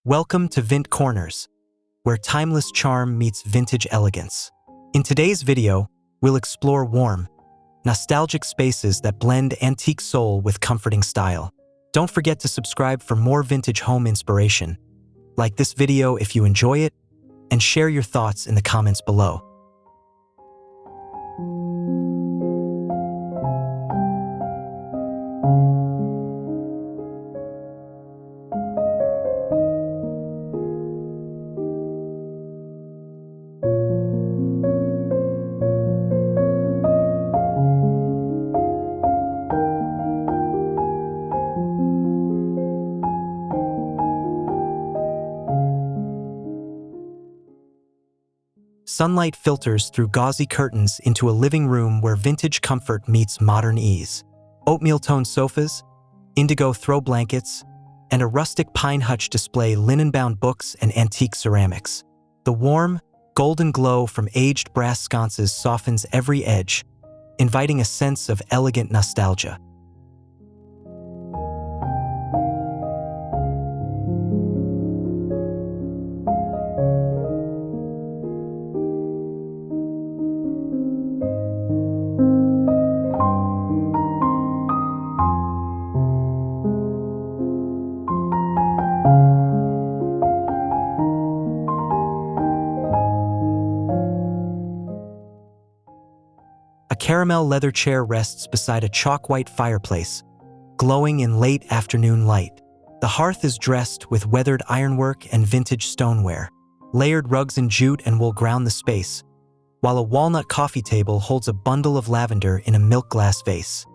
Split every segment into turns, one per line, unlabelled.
Welcome to Vint Corners, where timeless charm meets vintage elegance. In today's video, we'll explore warm, nostalgic spaces that blend antique soul with comforting style. Don't forget to subscribe for more vintage home inspiration. Like this video if you enjoy it, and share your thoughts in the comments below. Sunlight filters through gauzy curtains into a living room where vintage comfort meets modern ease. Oatmeal-toned sofas, indigo throw blankets, and a rustic pine hutch display linen-bound books and antique ceramics. The warm, golden glow from aged brass sconces softens every edge, inviting a sense of elegant nostalgia. A caramel leather chair rests beside a chalk-white fireplace, glowing in late afternoon light. The hearth is dressed with weathered ironwork and vintage stoneware. Layered rugs in jute and wool ground the space, while a walnut coffee table holds a bundle of lavender in a milk glass vase.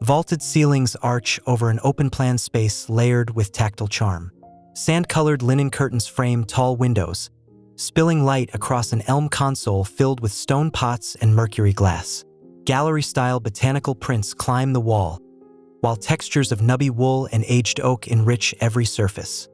Vaulted ceilings arch over an open-plan space layered with tactile charm. Sand-colored linen curtains frame tall windows, spilling light across an elm console filled with stone pots and mercury glass. Gallery-style botanical prints climb the wall, while textures of nubby wool and aged oak enrich every surface.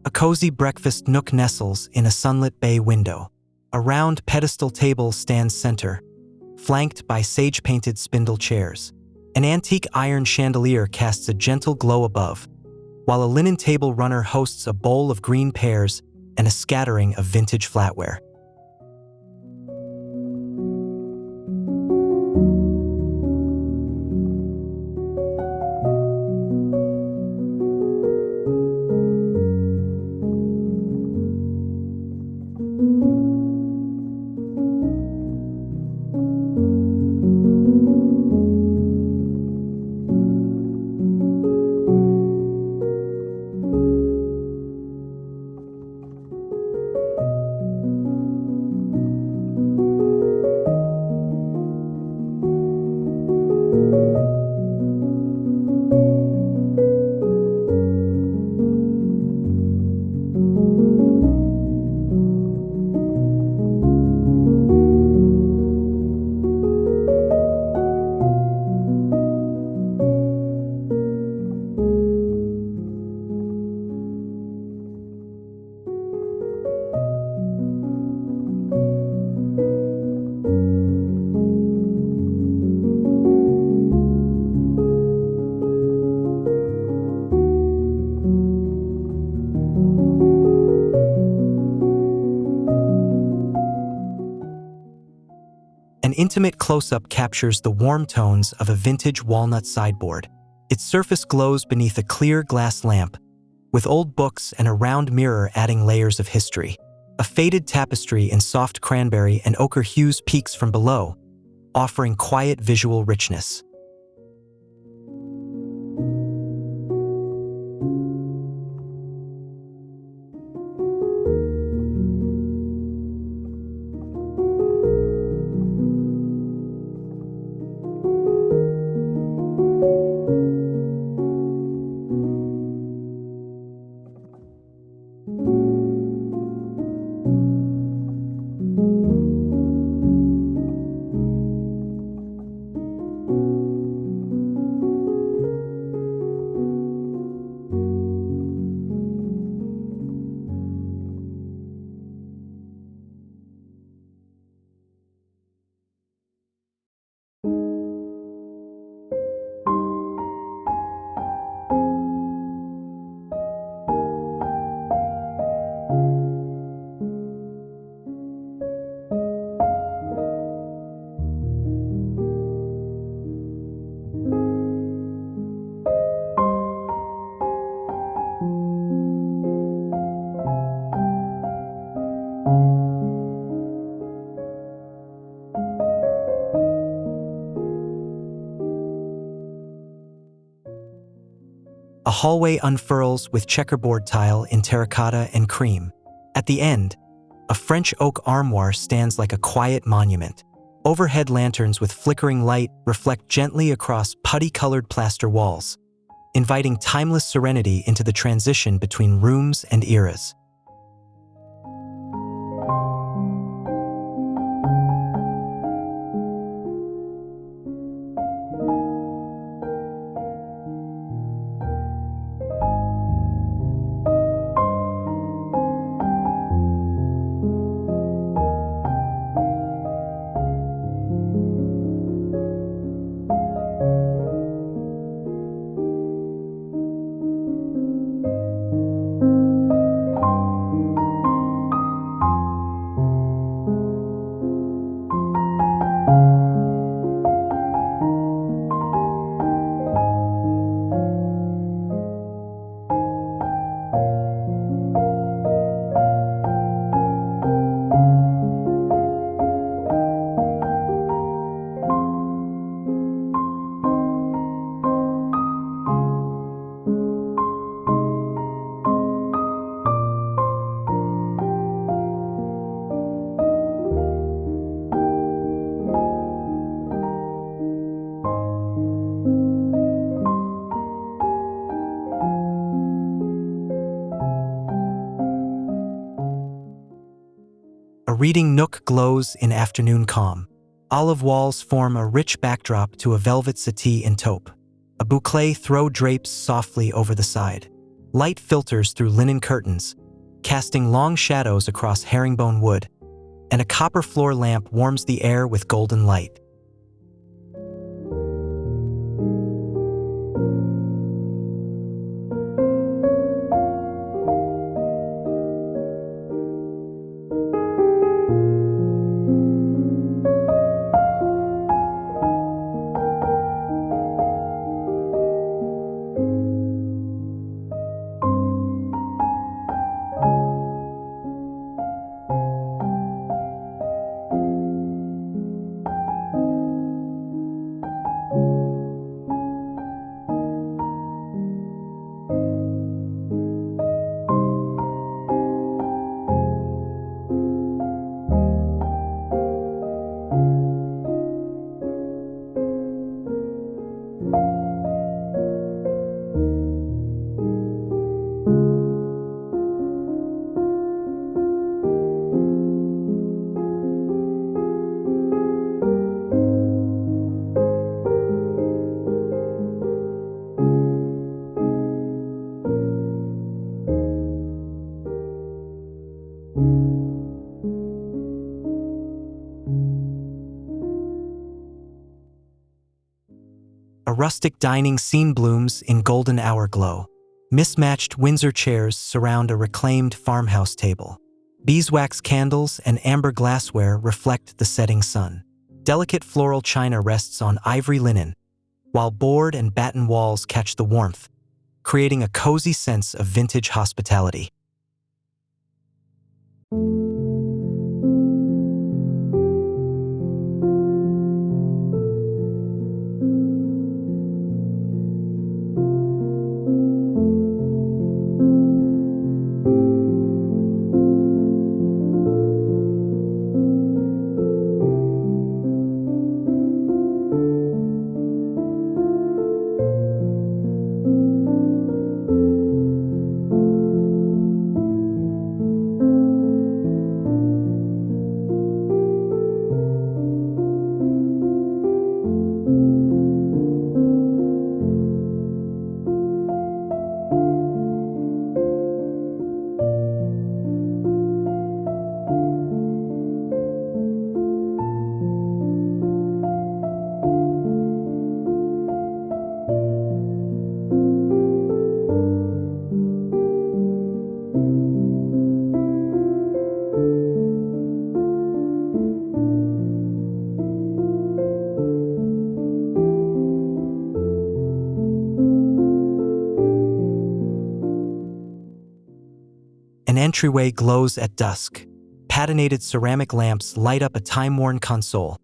A cozy breakfast nook nestles in a sunlit bay window. A round pedestal table stands center, flanked by sage-painted spindle chairs. An antique iron chandelier casts a gentle glow above, while a linen table runner hosts a bowl of green pears and a scattering of vintage flatware. An intimate close-up captures the warm tones of a vintage walnut sideboard. Its surface glows beneath a clear glass lamp, with old books and a round mirror adding layers of history. A faded tapestry in soft cranberry and ochre hues peeks from below, offering quiet visual richness. A hallway unfurls with checkerboard tile in terracotta and cream. At the end, a French oak armoire stands like a quiet monument. Overhead lanterns with flickering light reflect gently across putty-colored plaster walls, inviting timeless serenity into the transition between rooms and eras. A reading nook glows in afternoon calm. Olive walls form a rich backdrop to a velvet settee in taupe. A boucle throw drapes softly over the side. Light filters through linen curtains, casting long shadows across herringbone wood, and a copper floor lamp warms the air with golden light. rustic dining scene blooms in golden hour glow. Mismatched Windsor chairs surround a reclaimed farmhouse table. Beeswax candles and amber glassware reflect the setting sun. Delicate floral china rests on ivory linen, while board and batten walls catch the warmth, creating a cozy sense of vintage hospitality. An entryway glows at dusk. Patinated ceramic lamps light up a time-worn console,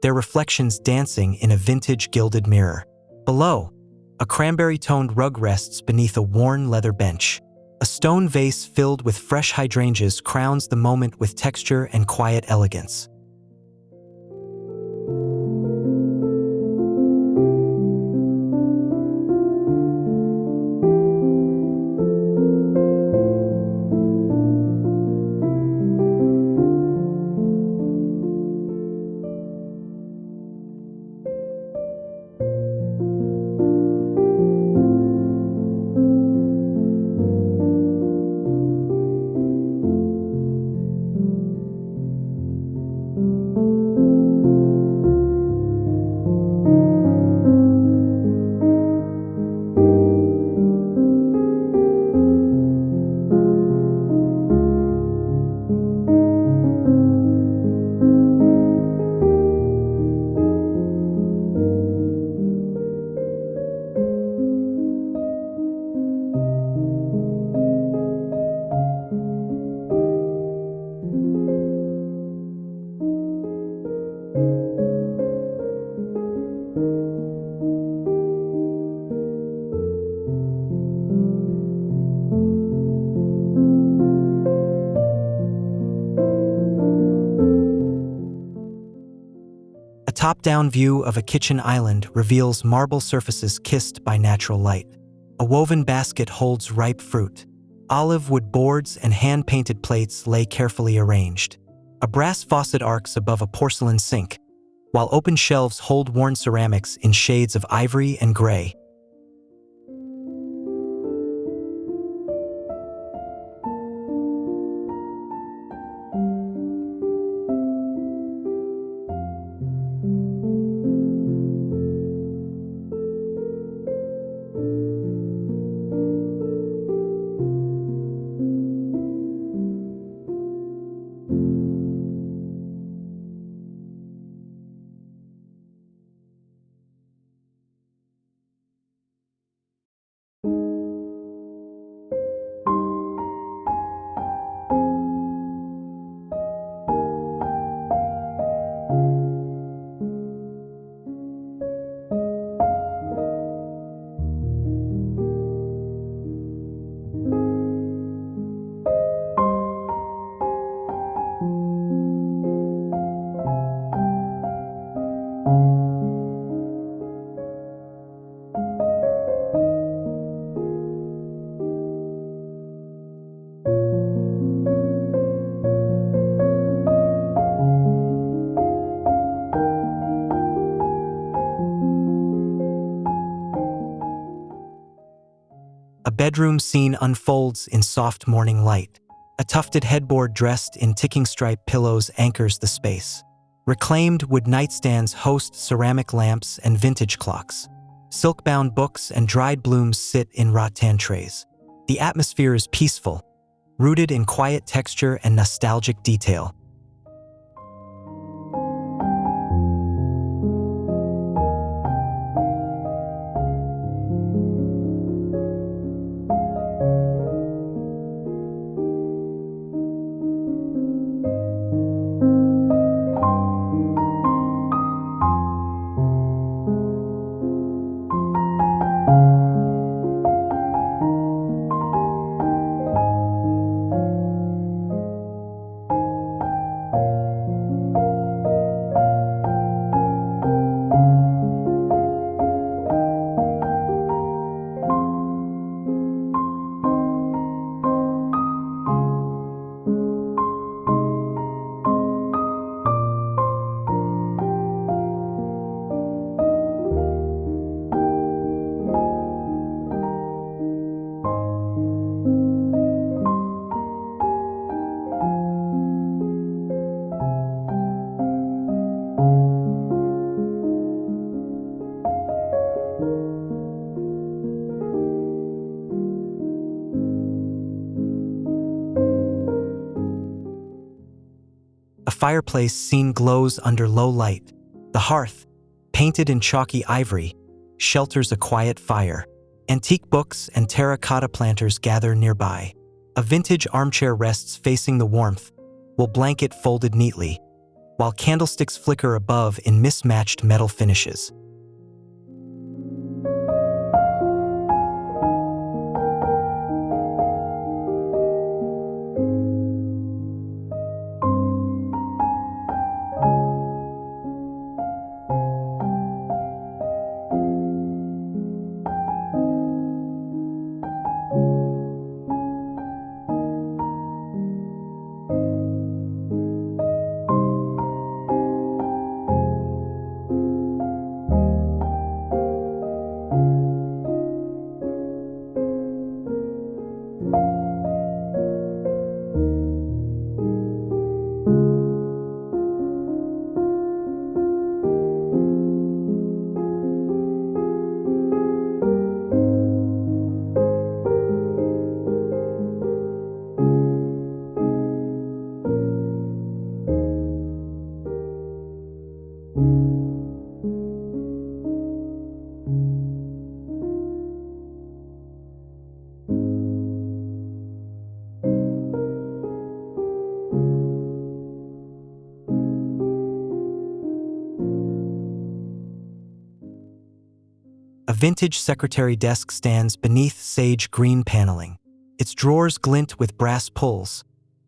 their reflections dancing in a vintage gilded mirror. Below, a cranberry-toned rug rests beneath a worn leather bench. A stone vase filled with fresh hydrangeas crowns the moment with texture and quiet elegance. A top-down view of a kitchen island reveals marble surfaces kissed by natural light. A woven basket holds ripe fruit. Olive wood boards and hand-painted plates lay carefully arranged. A brass faucet arcs above a porcelain sink, while open shelves hold worn ceramics in shades of ivory and gray. A bedroom scene unfolds in soft morning light. A tufted headboard dressed in ticking stripe pillows anchors the space. Reclaimed wood nightstands host ceramic lamps and vintage clocks. Silk-bound books and dried blooms sit in rattan trays. The atmosphere is peaceful, rooted in quiet texture and nostalgic detail. A fireplace scene glows under low light. The hearth, painted in chalky ivory, shelters a quiet fire. Antique books and terracotta planters gather nearby. A vintage armchair rests facing the warmth, while blanket folded neatly, while candlesticks flicker above in mismatched metal finishes. A vintage secretary desk stands beneath sage green paneling. Its drawers glint with brass pulls,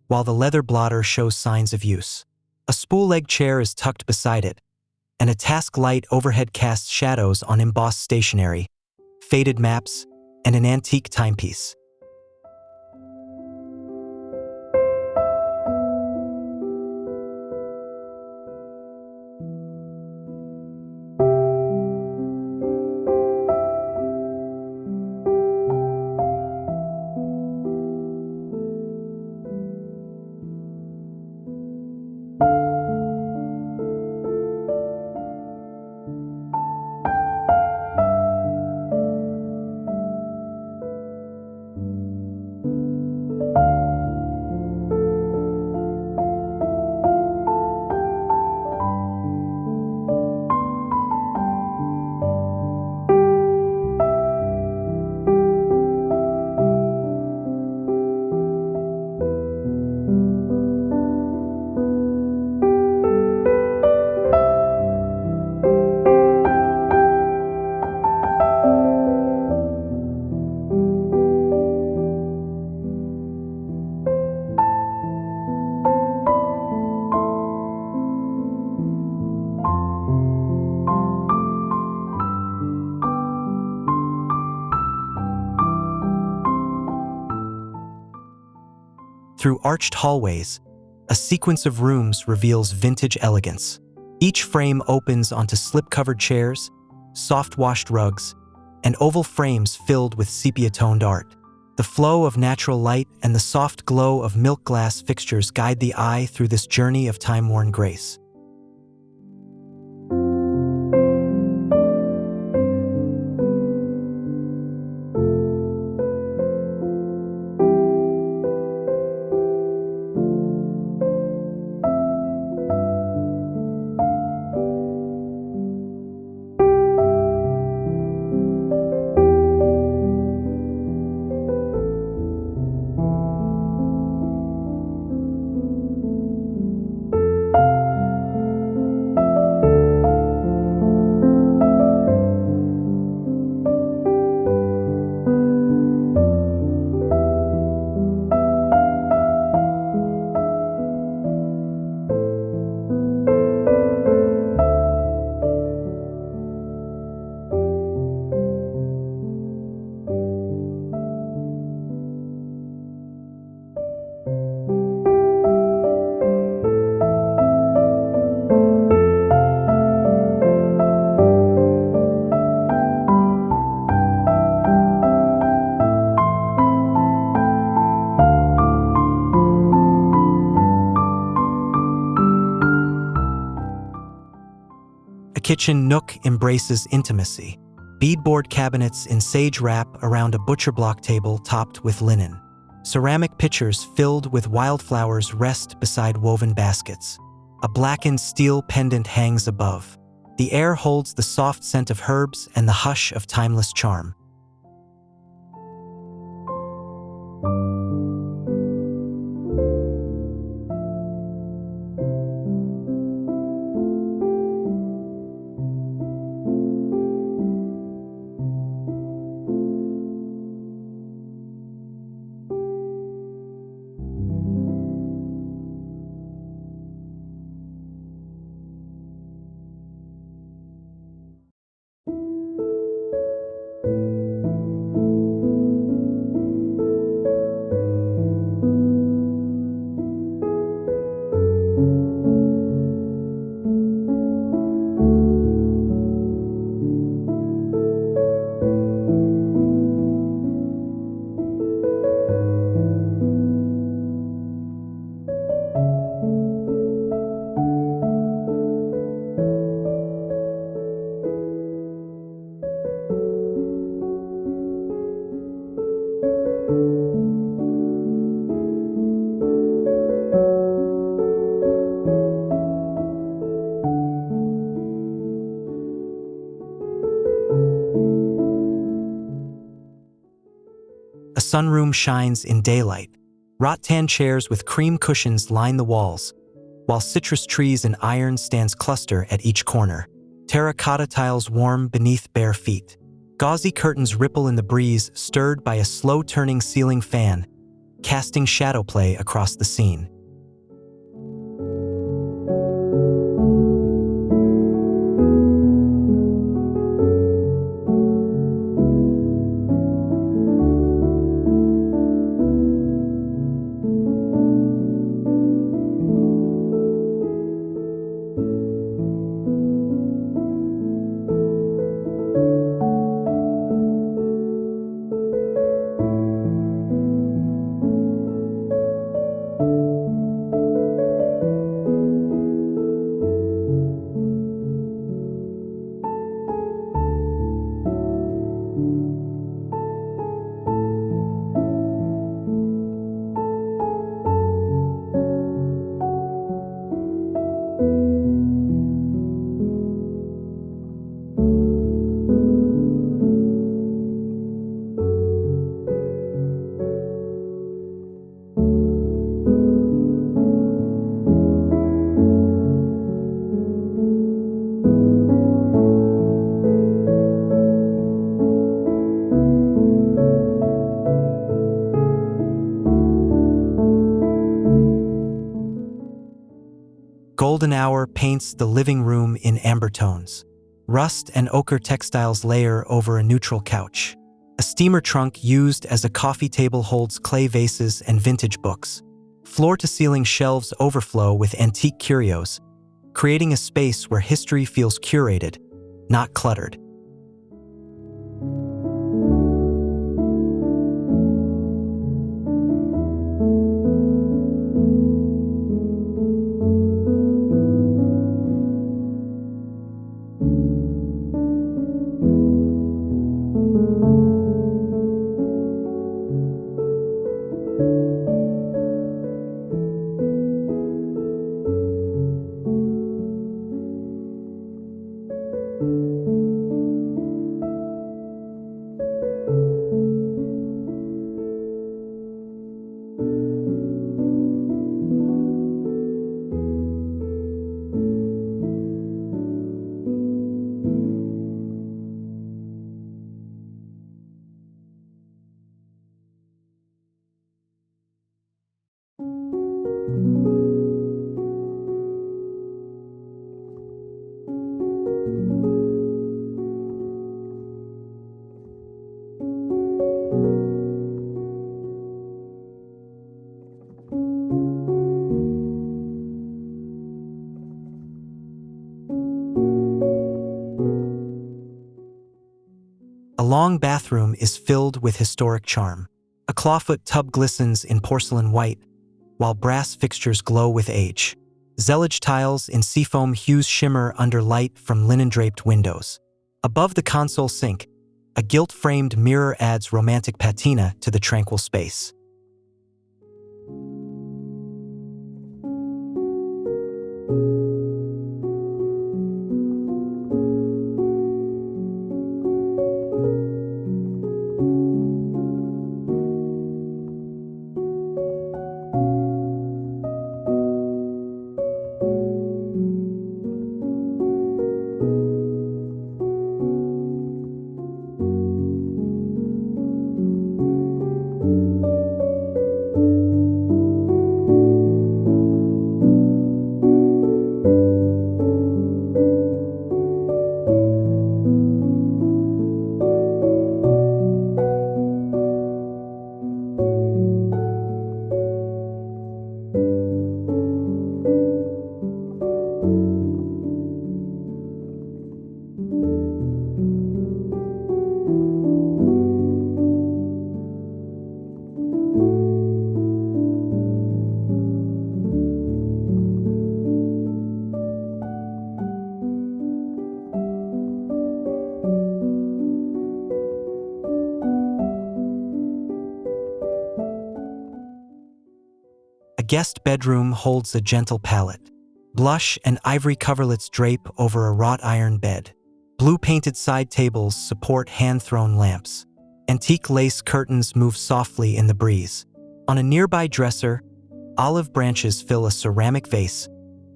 while the leather blotter shows signs of use. A spool-leg chair is tucked beside it, and a task light overhead casts shadows on embossed stationery, faded maps, and an antique timepiece. Through arched hallways, a sequence of rooms reveals vintage elegance. Each frame opens onto slip-covered chairs, soft-washed rugs, and oval frames filled with sepia-toned art. The flow of natural light and the soft glow of milk glass fixtures guide the eye through this journey of time-worn grace. kitchen nook embraces intimacy. Beadboard cabinets in sage wrap around a butcher block table topped with linen. Ceramic pitchers filled with wildflowers rest beside woven baskets. A blackened steel pendant hangs above. The air holds the soft scent of herbs and the hush of timeless charm. A sunroom shines in daylight. Rattan chairs with cream cushions line the walls, while citrus trees and iron stands cluster at each corner. Terracotta tiles warm beneath bare feet. Gauzy curtains ripple in the breeze, stirred by a slow-turning ceiling fan, casting shadow play across the scene. Golden hour paints the living room in amber tones. Rust and ochre textiles layer over a neutral couch. A steamer trunk used as a coffee table holds clay vases and vintage books. Floor-to-ceiling shelves overflow with antique curios, creating a space where history feels curated, not cluttered. A long bathroom is filled with historic charm. A clawfoot tub glistens in porcelain white, while brass fixtures glow with age. Zellage tiles in seafoam hues shimmer under light from linen-draped windows. Above the console sink, a gilt-framed mirror adds romantic patina to the tranquil space. A guest bedroom holds a gentle palette. Blush and ivory coverlets drape over a wrought iron bed. Blue-painted side tables support hand-thrown lamps. Antique lace curtains move softly in the breeze. On a nearby dresser, olive branches fill a ceramic vase,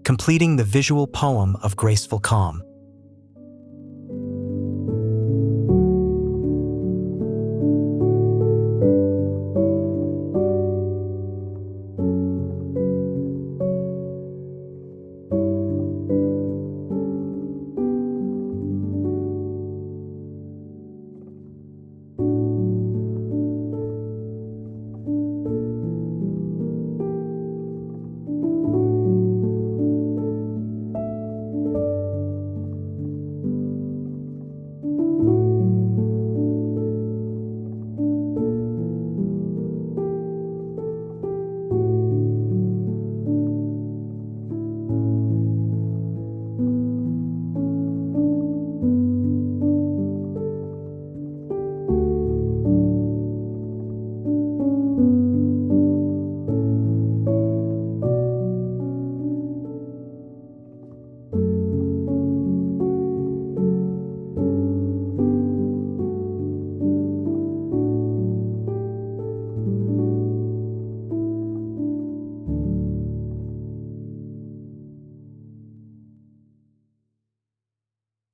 completing the visual poem of graceful calm.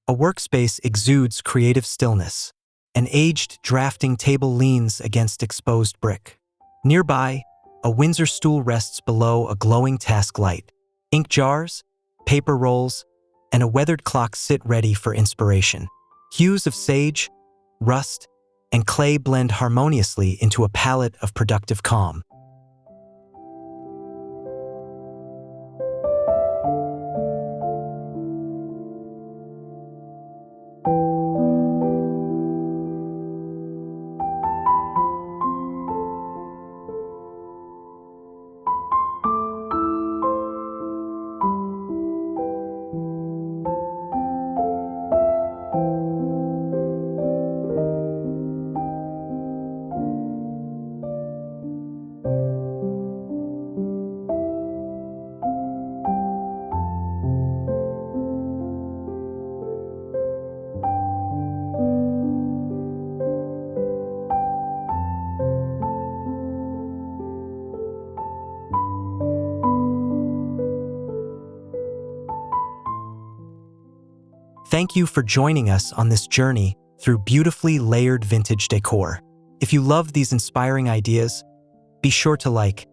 A workspace exudes creative stillness. An aged drafting table leans against exposed brick. Nearby, a Windsor stool rests below a glowing task light. Ink jars, paper rolls, and a weathered clock sit ready for inspiration. Hues of sage, rust, and clay blend harmoniously into a palette of productive calm. Thank you for joining us on this journey through beautifully layered vintage decor. If you love these inspiring ideas, be sure to like,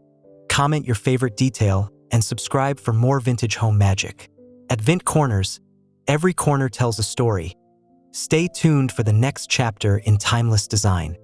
comment your favorite detail, and subscribe for more vintage home magic. At Vint Corners, every corner tells a story. Stay tuned for the next chapter in timeless design.